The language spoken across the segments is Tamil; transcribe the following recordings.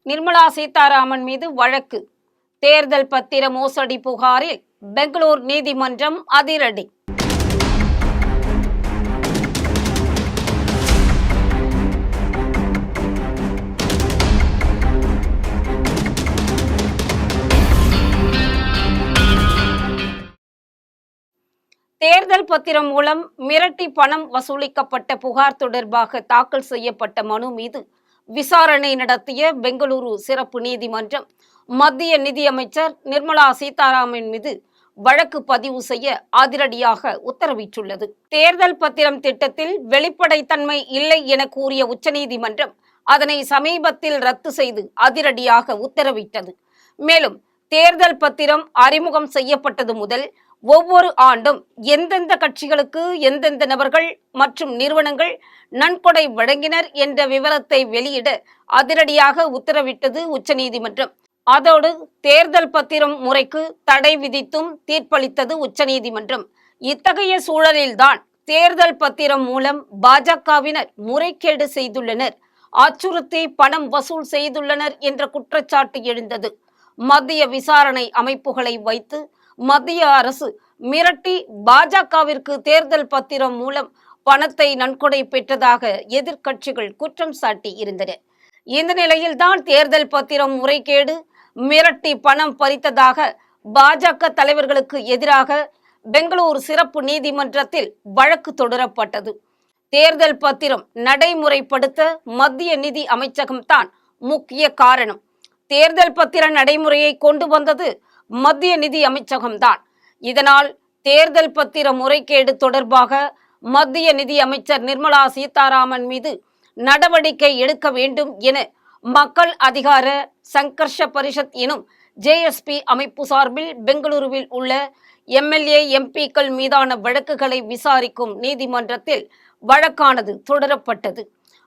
நிர்மலா சீதாராமன் மீது வழக்கு. தேர்தல் பத்திர மோசடி புகாரில் பெங்களூர் நீதிமன்றம் அதிரடி. தேர்தல் பத்திரம் மூலம் மிரட்டி பணம் வசூலிக்கப்பட்ட புகார் தொடர்பாக தாக்கல் செய்யப்பட்ட மனு மீது விசாரணை நடத்திய பெங்களூரு சிறப்பு நீதிமன்றம் மத்திய நிதியமைச்சர் நிர்மலா சீதாராமன் மீது வழக்கு பதிவு செய்ய அதிரடியாக உத்தரவிட்டுள்ளது. தேர்தல் பத்திரம் திட்டத்தில் வெளிப்படைத்தன்மை இல்லை என கூறிய உச்சநீதிமன்றம் அதனை சமீபத்தில் ரத்து செய்து அதிரடியாக உத்தரவிட்டது. மேலும் தேர்தல் பத்திரம் அறிமுகம் செய்யப்பட்டது முதல் ஒவ்வொரு ஆண்டும் எந்தெந்த கட்சிகளுக்கு எந்தெந்த நபர்கள் மற்றும் நிறுவனங்கள் நன்கொடை வழங்கினர் என்ற விவரத்தை வெளியிட அதிரடியாக உத்தரவிட்டது உச்சநீதிமன்றம். அதோடு தேர்தல் பத்திரம் முறைக்கு தடை விதித்தும் தீர்ப்பளித்தது உச்சநீதிமன்றம். இத்தகைய சூழலில்தான் தேர்தல் பத்திரம் மூலம் பாஜகவினர் முறைகேடு செய்துள்ளனர், அச்சுறுத்தி பணம் வசூல் செய்துள்ளனர் என்ற குற்றச்சாட்டு எழுந்தது. மத்திய விசாரணை அமைப்புகளை வைத்து மத்திய அரசு மிரட்டி பாஜகவிற்கு தேர்தல் பத்திரம் மூலம் பணத்தை நன்கொடை பெற்றதாக எதிர்க்கட்சிகள் குற்றம் சாட்டி இருந்தன. இந்த நிலையில்தான் தேர்தல் பத்திரம் முறைகேடு, மிரட்டி பணம் பறித்ததாக பாஜக தலைவர்களுக்கு எதிராக பெங்களூரு சிறப்பு நீதிமன்றத்தில் வழக்கு தொடரப்பட்டது. தேர்தல் பத்திரம் நடைமுறைப்படுத்த மத்திய நிதி அமைச்சகம்தான் முக்கிய காரணம். தேர்தல் பத்திர நடைமுறையை கொண்டு வந்தது மத்திய நிதி அமைச்சகம்தான். இதனால் தேர்தல் பத்திர முறைகேடு தொடர்பாக மத்திய நிதி அமைச்சர் நிர்மலா சீதாராமன் மீது நடவடிக்கை எடுக்க வேண்டும் என மக்கள் அதிகார சங்கர்ஷ பரிஷத் எனும் JSP அமைப்பு சார்பில் பெங்களூருவில் உள்ள MLA MP-க்கள் மீதான வழக்குகளை விசாரிக்கும் நீதிமன்றத்தில் வழக்கானது தொடரப்பட்டது.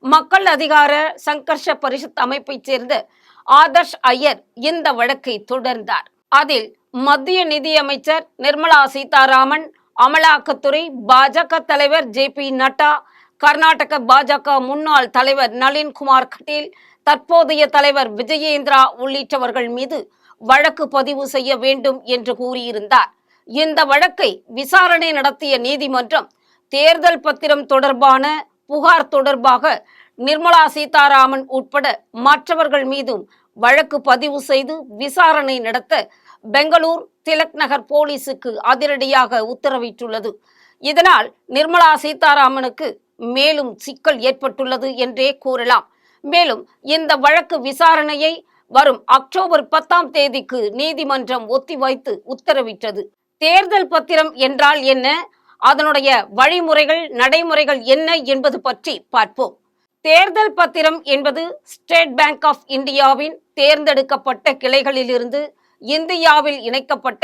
மக்கள் அதிகார சங்கர்ஷ பரிஷத் அமைப்பைச் சேர்ந்த ஆதர்ஷ் ஐயர் இந்த வழக்கை தொடர்ந்தார். அதில் மத்திய நிதியமைச்சர் நிர்மலா சீதாராமன், அமலாக்கத்துறை, பாஜக தலைவர் JP நட்டா, கர்நாடக பாஜக முன்னாள் தலைவர் நளின்குமார் கட்டீல், தற்போதைய தலைவர் விஜயேந்திரா உள்ளிட்டவர்கள் மீது வழக்கு பதிவு செய்ய வேண்டும் என்று கூறியிருந்தார். இந்த வழக்கை விசாரணை நடத்திய நீதிமன்றம் தேர்தல் பத்திரம் தொடர்பான புகார் தொடர்பாக நிர்மலா சீதாராமன் உட்பட மற்றவர்கள் மீதும் வழக்கு பதிவு செய்து விசாரணை நடத்த பெங்களூர் திலக் நகர் போலீசுக்கு அதிரடியாக உத்தரவிட்டுள்ளது. இதனால் நிர்மலா சீதாராமனுக்கு மேலும் சிக்கல் ஏற்பட்டுள்ளது என்றே கூறலாம். மேலும் இந்த வழக்கு விசாரணையை வரும் அக்டோபர் 10ஆம் தேதிக்கு நீதிமன்றம் ஒத்திவைத்து உத்தரவிட்டது. தேர்தல் பத்திரம் என்றால் என்ன, அதனுடைய வழிமுறைகள், நடைமுறைகள் என்ன என்பது பற்றி பார்ப்போம். தேர்தல் பத்திரம் என்பது ஸ்டேட் பேங்க் ஆஃப் இந்தியாவின் தேர்ந்தெடுக்கப்பட்ட கிளைகளிலிருந்து இந்தியாவில் இணைக்கப்பட்ட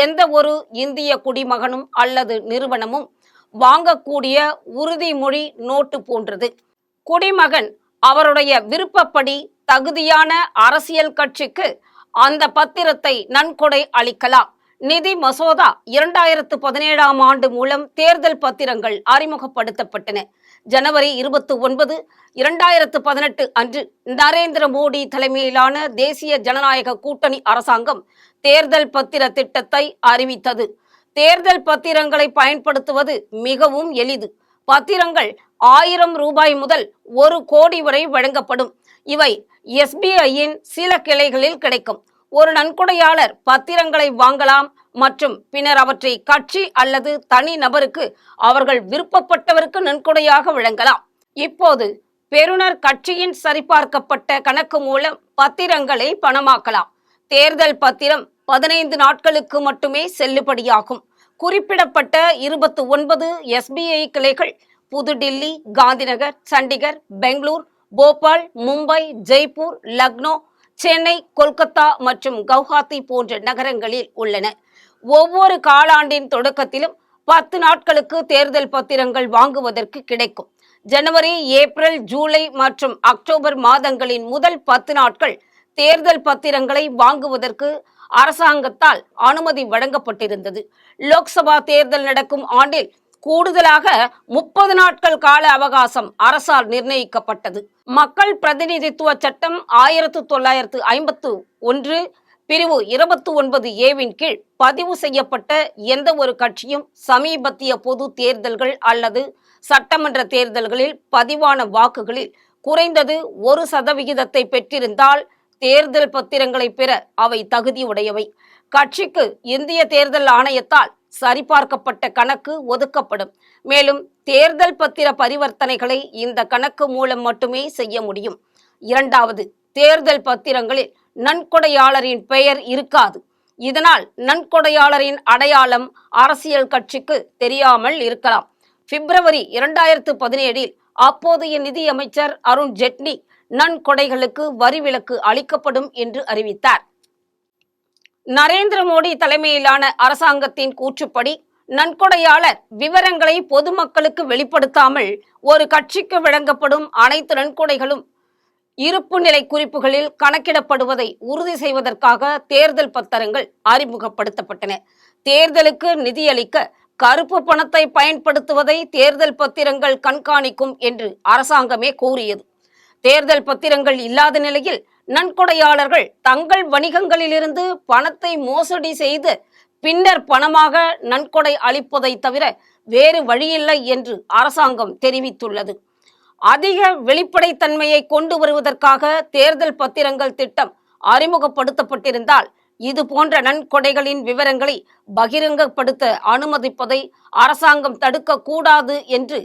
எந்த ஒரு இந்திய குடிமகனும் அல்லது நிறுவனமும் வாங்கக்கூடிய உறுதிமொழி நோட்டு போன்றது. குடிமகன் அவருடைய விருப்பப்படி தகுதியான அரசியல் கட்சிக்கு அந்த பத்திரத்தை நன்கொடை அளிக்கலாம். நிதி மசோதா 2017ஆம் ஆண்டு மூலம் தேர்தல் பத்திரங்கள் அறிமுகப்படுத்தப்பட்டன. ஜனவரி 29, 2018 அன்று நரேந்திர மோடி தலைமையிலான தேசிய ஜனநாயக கூட்டணி அரசாங்கம் தேர்தல் பத்திர திட்டத்தை அறிவித்தது. தேர்தல் பத்திரங்களை பயன்படுத்துவது மிகவும் எளிது. பத்திரங்கள் 1000 ரூபாய் முதல் 1 கோடி வரை வழங்கப்படும். இவை SBIயின் சில கிளைகளில் கிடைக்கும். ஒரு நன்கொடையாளர் பத்திரங்களை வாங்கலாம் மற்றும் பின்னர் அவற்றை கட்சி அல்லது தனி நபருக்கு அவர்கள் விருப்பப்பட்டவருக்கு நன்கொடையாக வழங்கலாம். இப்போது பெறுநர் கட்சியின் சரிபார்க்கப்பட்ட கணக்கு மூலம் பத்திரங்களை பணமாக்கலாம். தேர்தல் பத்திரம் 15 நாட்களுக்கு மட்டுமே செல்லுபடியாகும். குறிப்பிடப்பட்ட 29 SBI கிளைகள் புதுடில்லி, காந்திநகர், சண்டிகர், பெங்களூர், போபால், மும்பை, ஜெய்ப்பூர், லக்னோ, சென்னை, கொல்கத்தா மற்றும் கவுஹாத்தி போன்ற நகரங்களில் உள்ளன. ஒவ்வொரு காலாண்டின் தொடக்கத்திலும் 10 நாட்களுக்கு தேர்தல் பத்திரங்கள் வாங்குவதற்கு கிடைக்கும். ஜனவரி, ஏப்ரல், ஜூலை மற்றும் அக்டோபர் மாதங்களின் முதல் 10 நாட்கள் தேர்தல் பத்திரங்களை வாங்குவதற்கு அரசாங்கத்தால் அனுமதி வழங்கப்பட்டிருந்தது. லோக்சபா தேர்தல் நடக்கும் ஆண்டில் கூடுதலாக 30 நாட்கள் கால அவகாசம் அரசால் நிர்ணயிக்கப்பட்டது. மக்கள் பிரதிநிதித்துவ சட்டம் 1951 பிரிவு 29A கீழ் பதிவு செய்யப்பட்ட எந்த ஒரு கட்சியும் சமீபத்திய பொது தேர்தல்கள் அல்லது சட்டமன்ற தேர்தல்களில் பதிவான வாக்குகளில் குறைந்தது 1% பெற்றிருந்தால் தேர்தல் பத்திரங்களை பெற அவை தகுதியுடையவை. கட்சிக்கு இந்திய தேர்தல் ஆணையத்தால் சரிபார்க்கப்பட்ட கணக்கு ஒதுக்கப்படும். மேலும் தேர்தல் பத்திர பரிவர்த்தனைகளை இந்த கணக்கு மூலம் மட்டுமே செய்ய முடியும். இரண்டாவது, தேர்தல் பத்திரங்களில் நன்கொடையாளரின் பெயர் இருக்காது. இதனால் நன்கொடையாளரின் அடையாளம் அரசியல் கட்சிக்கு தெரியாமல் இருக்கலாம். பிப்ரவரி 2017 அப்போதைய நிதியமைச்சர் அருண் ஜெட்லி நன்கொடைகளுக்கு வரி விலக்கு அளிக்கப்படும் என்று அறிவித்தார். நரேந்திர மோடி தலைமையிலான அரசாங்கத்தின் கூற்றுப்படி நன்கொடையாளர் விவரங்களை பொதுமக்களுக்கு வெளிப்படுத்தாமல் ஒரு கட்சிக்கு வழங்கப்படும் அனைத்து நன்கொடைகளும் இருப்பு நிலை குறிப்புகளில் கணக்கிடப்படுவதை உறுதி செய்வதற்காக தேர்தல் பத்திரங்கள் அறிமுகப்படுத்தப்பட்டன. தேர்தலுக்கு நிதியளிக்க கருப்பு பணத்தை பயன்படுத்துவதை தேர்தல் பத்திரங்கள் கண்காணிக்கும் என்று அரசாங்கமே கூறியது. தேர்தல் பத்திரங்கள் இல்லாத நிலையில் நன்கொடையாளர்கள் தங்கள் வணிகங்களிலிருந்து பணத்தை மோசடி செய்து பின்னர் பணமாக நன்கொடை அளிப்பதை தவிர வேறு வழியில்லை என்று அரசாங்கம் தெரிவித்துள்ளது. அதிக வெளிப்படைத்தன்மையை கொண்டு வருவதற்காக தேர்தல் பத்திரங்கள் திட்டம் அறிமுகப்படுத்தப்பட்டிருந்தால் இது போன்ற நன்கொடைகளின் விவரங்களை பகிரங்கப்படுத்த அனுமதிப்பதை அரசாங்கம் தடுக்க கூடாது என்று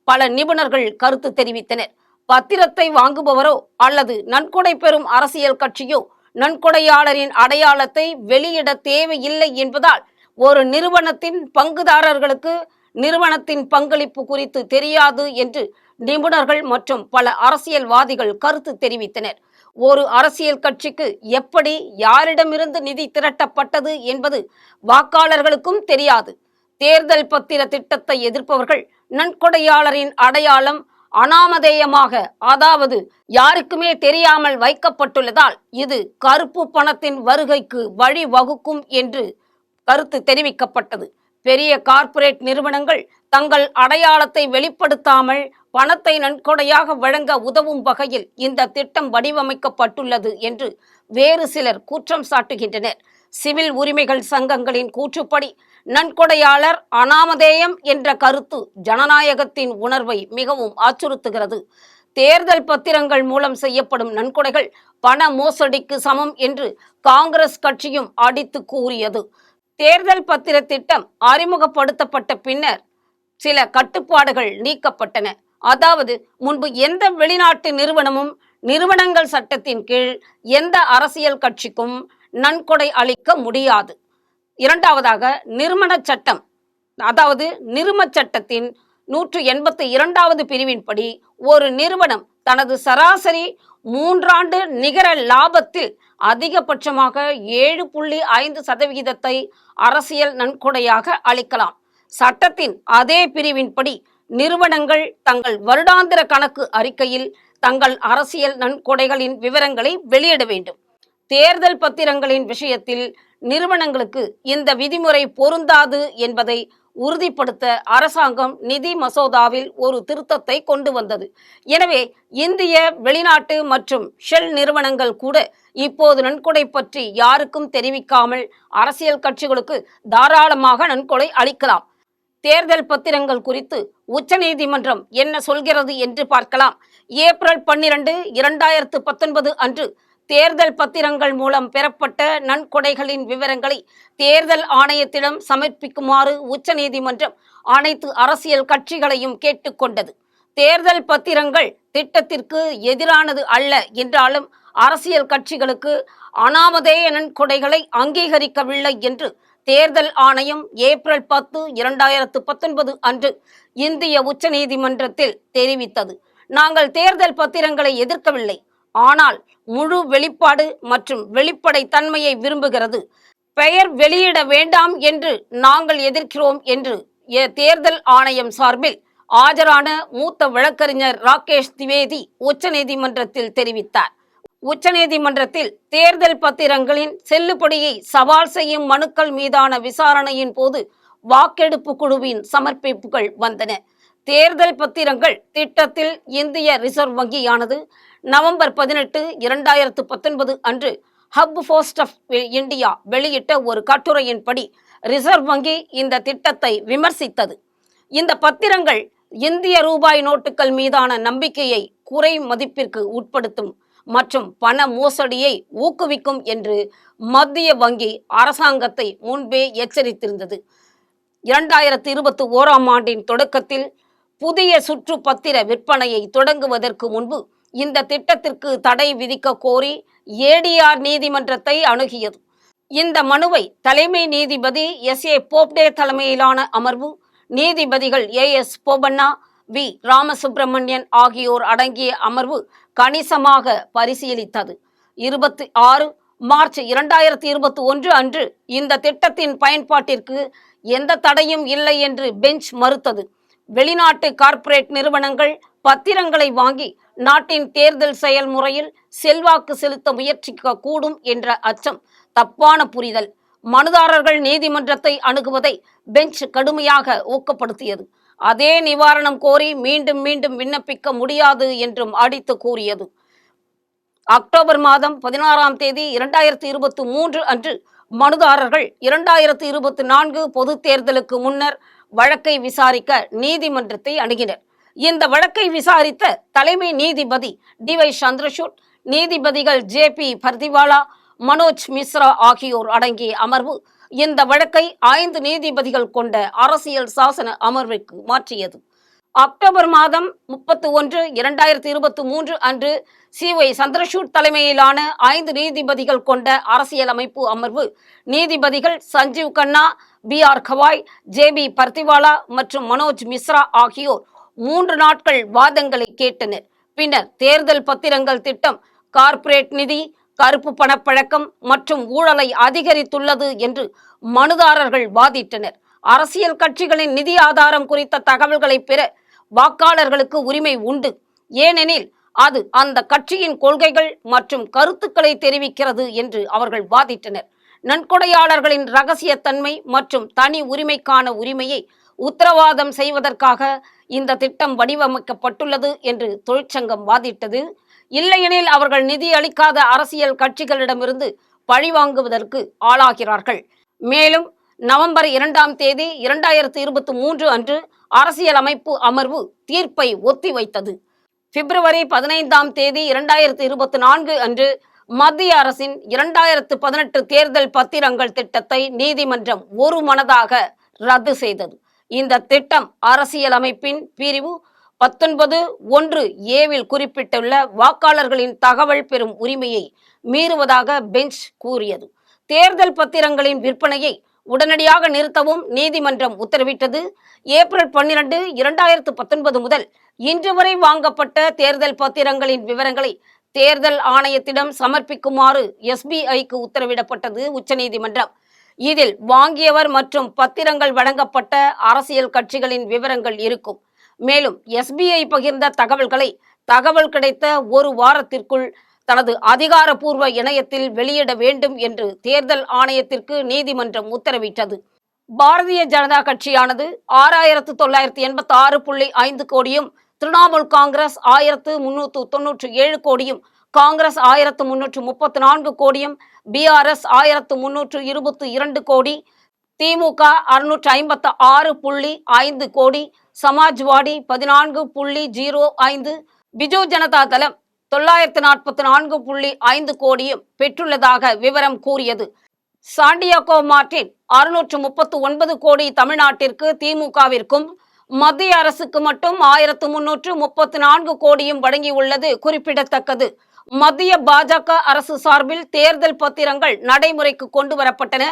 பல நிபுணர்கள் கருத்து தெரிவித்தனர். பத்திரத்தை வாங்குபவரோ அல்லது நன்கொடை பெறும் அரசியல் கட்சியோ நன்கொடையாளரின் அடையாளத்தை வெளியிட தேவையில்லை என்பதால் ஒரு நிறுவனத்தின் பங்குதாரர்களுக்கு நிறுவனத்தின் பங்களிப்பு குறித்து தெரியாது என்று நிபுணர்கள் மற்றும் பல அரசியல்வாதிகள் கருத்து தெரிவித்தனர். ஒரு அரசியல் கட்சிக்கு எப்படி யாரிடமிருந்து நிதி திரட்டப்பட்டது என்பது வாக்காளர்களுக்கும் தெரியாது. தேர்தல் பத்திர திட்டத்தை எதிர்ப்பவர்கள் நன்கொடையாளரின் அடையாளம் அனாமதேயமாக, அதாவது யாருக்குமே தெரியாமல் வைக்கப்பட்டுள்ளதால் இது கருப்பு பணத்தின் வருகைக்கு வழிவகுக்கும் என்று கருத்து தெரிவிக்கப்பட்டது. பெரிய கார்ப்பரேட் நிறுவனங்கள் தங்கள் அடையாளத்தை வெளிப்படுத்தாமல் பணத்தை நன்கொடையாக வழங்க உதவும் வகையில் இந்த திட்டம் வடிவமைக்கப்பட்டுள்ளது என்று வேறு சிலர் குற்றம் சாட்டுகின்றனர். சிவில் உரிமைகள் சங்கங்களின் கூற்றுப்படி நன்கொடையாளர் அனாமதேயம் என்ற கருத்து ஜனநாயகத்தின் உணர்வை மிகவும் அச்சுறுத்துகிறது. தேர்தல் பத்திரங்கள் மூலம் செய்யப்படும் நன்கொடைகள் பண மோசடிக்கு சமம் என்று காங்கிரஸ் கட்சியும் அடித்து கூறியது. தேர்தல் பத்திர திட்டம் அறிமுகப்படுத்தப்பட்ட பின்னர் சில கட்டுப்பாடுகள் நீக்கப்பட்டன. அதாவது முன்பு எந்த வெளிநாட்டு நிறுவனமும் நிறுவனங்கள் சட்டத்தின் கீழ் எந்த அரசியல் கட்சிக்கும் நன்கொடை அளிக்க முடியாது. இரண்டாவதாக நிறுவன சட்டம், அதாவது நிறும சட்டத்தின் 182வது பிரிவின்படி ஒரு நிறுவனம் தனது சராசரி 3 ஆண்டு நிகர லாபத்தில் அதிகபட்சமாக 7.5% அரசியல் நன்கொடையாக அளிக்கலாம். சட்டத்தின் அதே பிரிவின்படி நிறுவனங்கள் தங்கள் வருடாந்திர கணக்கு அறிக்கையில் தங்கள் அரசியல் நன்கொடைகளின் விவரங்களை வெளியிட வேண்டும். தேர்தல் பத்திரங்களின் விஷயத்தில் நிறுவனங்களுக்கு இந்த விதிமுறை பொருந்தாது என்பதை உறுதிப்படுத்த அரசாங்கம் நிதி மசோதாவில் ஒரு திருத்தத்தை கொண்டு வந்தது. எனவே இந்திய, வெளிநாட்டு மற்றும் ஷெல் நிறுவனங்கள் கூட இப்போது நன்கொடை பற்றி யாருக்கும் தெரிவிக்காமல் அரசியல் கட்சிகளுக்கு தாராளமாக நன்கொடை அளிக்கலாம். தேர்தல் பத்திரங்கள் குறித்து உச்சநீதிமன்றம் என்ன சொல்கிறது என்று பார்க்கலாம். ஏப்ரல் 12, 2019 அன்று தேர்தல் பத்திரங்கள் மூலம் பெறப்பட்ட நன்கொடைகளின் விவரங்களை தேர்தல் ஆணையத்திடம் சமர்ப்பிக்குமாறு உச்சநீதிமன்றம் அனைத்து அரசியல் கட்சிகளையும் கேட்டுக்கொண்டது. தேர்தல் பத்திரங்கள் திட்டத்திற்கு எதிரானது அல்ல என்றாலும் அரசியல் கட்சிகளுக்கு அனாமதேய நன்கொடைகளை அங்கீகரிக்கவில்லை என்று தேர்தல் ஆணையம் ஏப்ரல் 10, 2019 அன்று இந்திய உச்சநீதிமன்றத்தில் தெரிவித்தது. நாங்கள் தேர்தல் பத்திரங்களை எதிர்க்கவில்லை, ஆனால் முழு வெளிப்பாடு மற்றும் வெளிப்படை தன்மையை விரும்புகிறது. பெயர் வெளியிட வேண்டாம் என்று நாங்கள் எதிர்க்கிறோம் என்று தேர்தல் ஆணையம் சார்பில் ஆஜரான மூத்த வழக்கறிஞர் ராகேஷ் திவேதி உச்சநீதிமன்றத்தில் தெரிவித்தார். உச்சநீதிமன்றத்தில் தேர்தல் பத்திரங்களின் செல்லுபடியை சவால் செய்யும் மனுக்கள் மீதான விசாரணையின் போது வாக்கெடுப்பு குழுவின் சமர்ப்பிப்புகள் வந்தன. தேர்தல் பத்திரங்கள் திட்டத்தில் இந்திய ரிசர்வ் வங்கியானது நவம்பர் 18, 2019 அன்று ஹப் போஸ்ட் ஆஃப் இந்தியா வெளியிட்ட ஒரு கட்டுரையின்படி ரிசர்வ் வங்கி இந்த திட்டத்தை விமர்சித்தது. இந்த பத்திரங்கள் இந்திய ரூபாய் நோட்டுகள் மீதான நம்பிக்கையை குறை மதிப்பிற்கு உட்படுத்தும் மற்றும் பண மோசடியை ஊக்குவிக்கும் என்று மத்திய வங்கி அரசாங்கத்தை முன்பே எச்சரித்திருந்தது. 2021ஆம் ஆண்டின் தொடக்கத்தில் புதிய சுற்று பத்திர விற்பனையை தொடங்குவதற்கு முன்பு இந்த திட்டத்திற்கு தடை விதிக்க கோரி ஏடிஆர் நீதிமன்றத்தை அணுகியது. இந்த மனுவை தலைமை நீதிபதி SA போப்டே தலைமையிலான அமர்வு நீதிபதிகள் AS போபண்ணா, V ராமசுப்பிரமணியன் ஆகியோர் அடங்கிய அமர்வு கணிசமாக பரிசீலித்தது. 26 மார்ச் 2021 அன்று இந்த திட்டத்தின் பயன்பாட்டிற்கு எந்த தடையும் இல்லை என்று பெஞ்ச் மறுத்தது. வெளிநாட்டு கார்ப்பரேட் நிறுவனங்கள் பத்திரங்களை வாங்கி நாட்டின் தேர்தல் செயல்முறையில் செல்வாக்கு செலுத்த முயற்சிக்க கூடும் என்ற அச்சம் தப்பான புரிதல். மனுதாரர்கள் நீதிமன்றத்தை அணுகுவதை பெஞ்ச் கடுமையாக ஊக்கப்படுத்தியது. அதே நிவாரணம் கோரி மீண்டும் மீண்டும் விண்ணப்பிக்க முடியாது என்றும் அடித்து கூறியது. அக்டோபர் மாதம் 16ஆம் தேதி 2023 அன்று மனுதாரர்கள் 2024 பொது தேர்தலுக்கு முன்னர் வழக்கை விசாரிக்க நீதிமன்றத்தை அணுகினர். இந்த வழக்கை விசாரித்த தலைமை நீதிபதி DY சந்திரசூட், நீதிபதிகள் JP பர்திவாலா, மனோஜ் மிஸ்ரா ஆகியோர் அடங்கிய அமர்வு இந்த வழக்கை 5 நீதிபதிகள் கொண்ட அரசியல் சாசன அமர்வுக்கு மாற்றியது. அக்டோபர் மாதம் 31, 2023 அன்று CY சந்திரசூட் தலைமையிலான 5 நீதிபதிகள் கொண்ட அரசியலமைப்பு அமர்வு நீதிபதிகள் சஞ்சீவ் கண்ணா, BR கவாய், JB பர்திவாலா மற்றும் மனோஜ் மிஸ்ரா ஆகியோர் 3 நாட்கள் வாதங்களை கேட்டனர். பின்னர் தேர்தல் பத்திரங்கள் திட்டம் கார்ப்பரேட் நிதி, கருப்பு பணப்பழக்கம் மற்றும் ஊழலை அதிகரித்துள்ளது என்று மனுதாரர்கள் வாதிட்டனர். அரசியல் கட்சிகளின் நிதி ஆதாரம் குறித்த தகவல்களை பெற வாக்காளர்களுக்கு உரிமை உண்டு, ஏனெனில் அது அந்த கட்சியின் கொள்கைகள் மற்றும் கருத்துக்களை தெரிவிக்கிறது என்று அவர்கள் வாதிட்டனர். நன்கொடையாளர்களின் இரகசியத்தன்மை மற்றும் தனி உரிமைக்கான உரிமையை உத்தரவாதம் செய்வதற்காக இந்த திட்டம் வடிவமைக்கப்பட்டுள்ளது என்று தொழிற்சங்கம் வாதிட்டது. இல்லையெனில் அவர்கள் நிதி அளிக்காத அரசியல் கட்சிகளிடமிருந்து பழிவாங்குவதற்கு ஆளாகிறார்கள். மேலும் நவம்பர் 2ஆம் தேதி 2023 அன்று அரசியலமைப்பு அமர்வு தீர்ப்பை ஒத்திவைத்தது. பிப்ரவரி 15ஆம் தேதி 2024 அன்று மத்திய அரசின் 2018 தேர்தல் பத்திரங்கள் திட்டத்தை நீதிமன்றம் ஒருமனதாக ரத்து செய்தது. இந்த திட்டம் அரசியலமைப்பின் பிரிவு 19(1)A குறிப்பிட்டுள்ள வாக்காளர்களின் தகவல் பெறும் உரிமையை மீறுவதாக பெஞ்ச் கூறியது. தேர்தல் பத்திரங்களின் விற்பனையை உடனடியாக நிறுத்தவும் நீதிமன்றம் உத்தரவிட்டது. ஏப்ரல் 12, 2019 முதல் இன்று வரை வாங்கப்பட்ட தேர்தல் பத்திரங்களின் விவரங்களை தேர்தல் ஆணையத்திடம் சமர்ப்பிக்குமாறு SBIக்கு உத்தரவிடப்பட்டது உச்சநீதிமன்றம். இதில் வாங்கியவர் மற்றும் பத்திரங்கள் வழங்கப்பட்ட அரசியல் கட்சிகளின் விவரங்கள் இருக்கும். மேலும் SBI பகிர்ந்த தகவல்களை தகவல் கிடைத்த ஒரு வாரத்திற்குள் தனது அதிகாரப்பூர்வ இணையத்தில் வெளியிட வேண்டும் என்று தேர்தல் ஆணையத்திற்கு நீதிமன்றம் உத்தரவிட்டது. பாரதிய ஜனதா கட்சியானது 6986.5 கோடியும், திரிணாமுல் காங்கிரஸ் 1397 கோடியும், காங்கிரஸ் 1334 கோடியும், BRS 1322 கோடி, திமுக 656.5 கோடி, சமாஜ்வாடி 14.05, பிஜு ஜனதா தளம் 944.5 கோடியும் பெற்றுள்ளதாக விவரம் கூறியது. சாண்டியாகோ மார்டின் 639 கோடி தமிழ்நாட்டிற்கு திமுகவிற்கும், மத்திய அரசுக்கு மட்டும் 1334 கோடியும் வழங்கியுள்ளது குறிப்பிடத்தக்கது. மத்திய பாஜக அரசு சார்பில் தேர்தல் பத்திரங்கள் நடைமுறைக்கு கொண்டு வரப்பட்டன.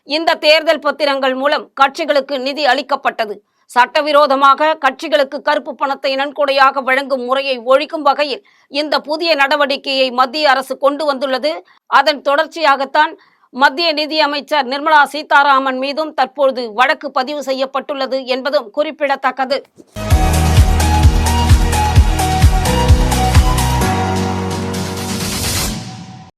இந்த தேர்தல் பத்திரங்கள் மூலம் கட்சிகளுக்கு நிதி அளிக்கப்பட்டது. சட்டவிரோதமாக கட்சிகளுக்கு கருப்பு பணத்தை நன்கொடையாக வழங்கும் முறையை ஒழிக்கும் வகையில் இந்த புதிய நடவடிக்கையை மத்திய அரசு கொண்டு வந்துள்ளது. அதன் தொடர்ச்சியாகத்தான் மத்திய நிதி அமைச்சர் நிர்மலா சீதாராமன் மீதும் தற்பொழுது வழக்கு பதிவு செய்யப்பட்டுள்ளது என்பதும் குறிப்பிடத்தக்கது.